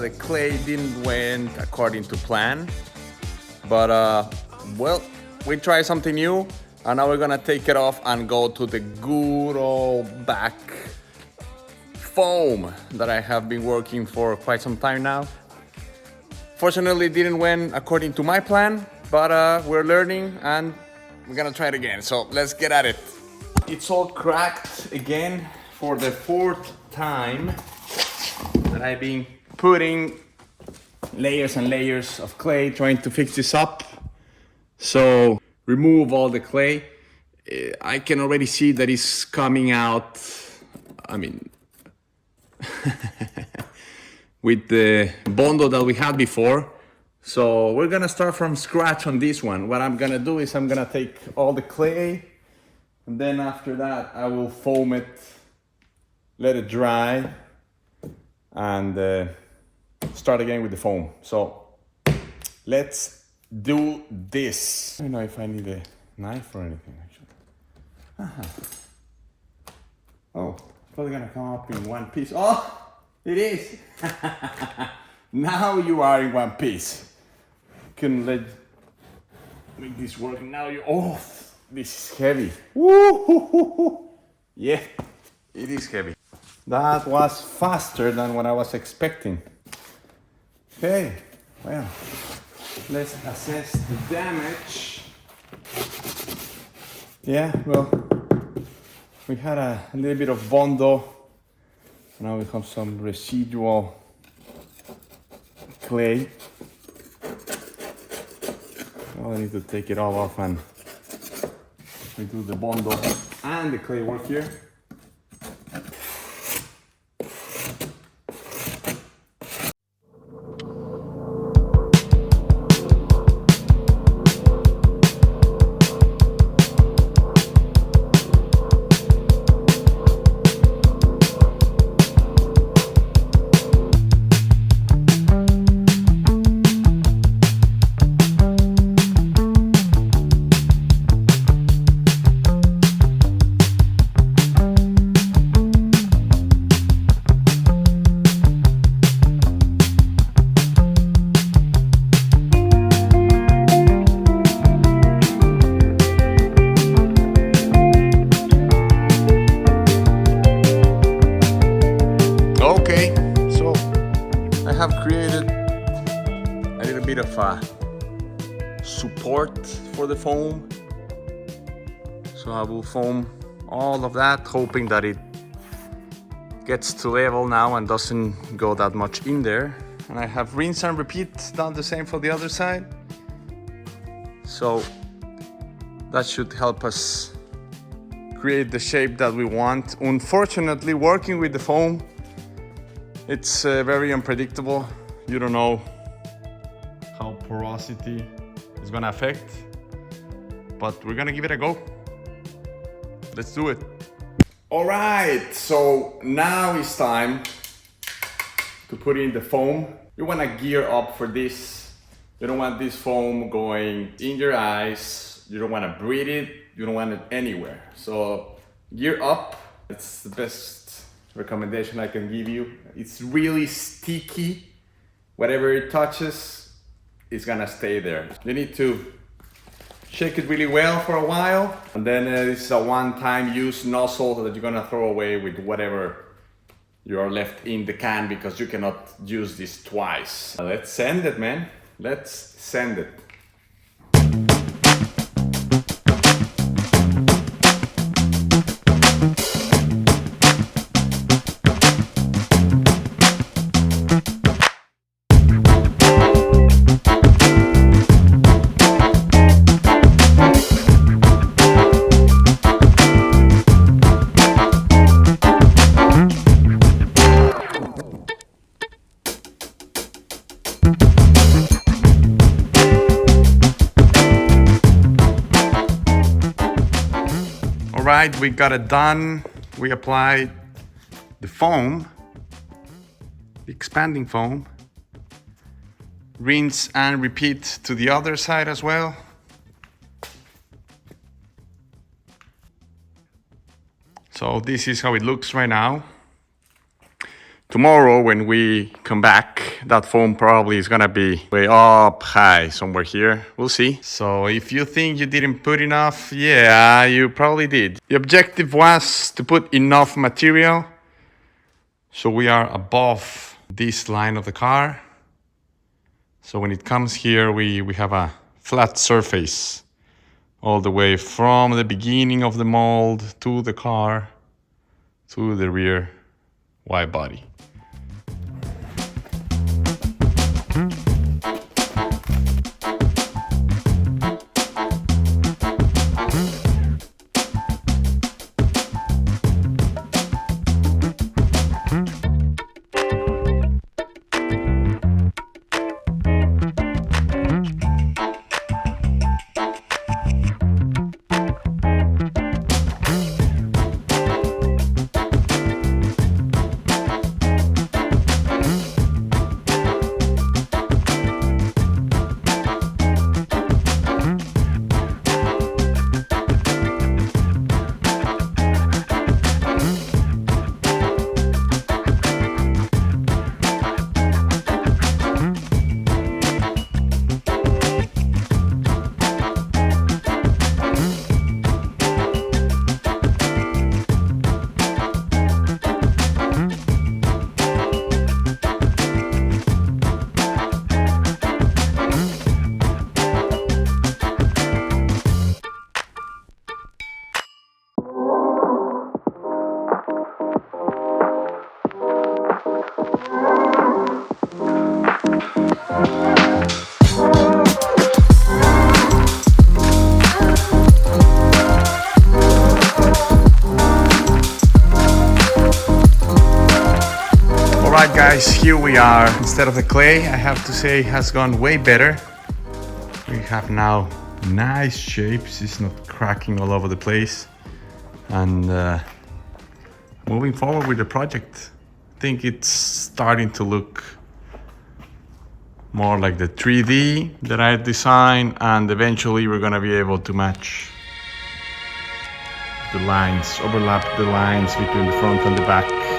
the clay didn't went according to plan, but well, we tried something new, and now we're gonna take it off and go to the good old back foam that I have been working for quite some time now. Fortunately, it didn't went according to my plan, but we're learning and we're gonna try it again. So let's get at it. It's all cracked again for the fourth time that I've been putting layers and layers of clay trying to fix this up. So remove all the clay. I can already see that it's coming out, I mean, with the bondo that we had before. So we're gonna start from scratch on this one. What I'm gonna do is I'm gonna take all the clay, and then after that I will foam it, let it dry, and start again with the foam. So let's do this. I don't know if I need a knife or anything actually. Oh, probably gonna come up in one piece. Oh, it is. Now you are in one piece. Couldn't make this work. Now you. Oh, this is heavy. Woo! Yeah, it is heavy. That was faster than what I was expecting. Okay, well, let's assess the damage. Yeah, well, we had a little bit of bondo. Now we have some residual clay. Well, I need to take it all off and redo the bondo and the clay work here. Okay, so I have created a little bit of a support for the foam. So I will foam all of that, hoping that it gets to level now and doesn't go that much in there. And I have rinse and repeat, done the same for the other side. So that should help us create the shape that we want. Unfortunately, working with the foam, it's very unpredictable. You don't know how porosity is gonna affect, but we're gonna give it a go. Let's do it. All right, so now it's time to put in the foam. You wanna gear up for this. You don't want this foam going in your eyes. You don't wanna breathe it. You don't want it anywhere. So gear up. It's the best recommendation I can give you. It's really sticky. Whatever it touches, it's gonna stay there. You need to shake it really well for a while, and then this is a one-time use nozzle that you're gonna throw away with whatever you are left in the can, because you cannot use this twice. Let's send it, man. Let's send it. All right, we got it done. We applied the foam, the expanding foam. Rinse and repeat to the other side as well. So this is how it looks right now. Tomorrow when we come back, that foam probably is gonna be way up high somewhere here. We'll see. So if you think you didn't put enough, yeah, you probably did. The objective was to put enough material so we are above this line of the car. So when it comes here, we have a flat surface all the way from the beginning of the mold to the car to the rear wide body. Alright guys, here we are. Instead of the clay, I have to say, has gone way better. We have now nice shapes. It's not cracking all over the place. And moving forward with the project, I think it's starting to look more like the 3D that I designed, and eventually we're gonna be able to match the lines, overlap the lines between the front and the back.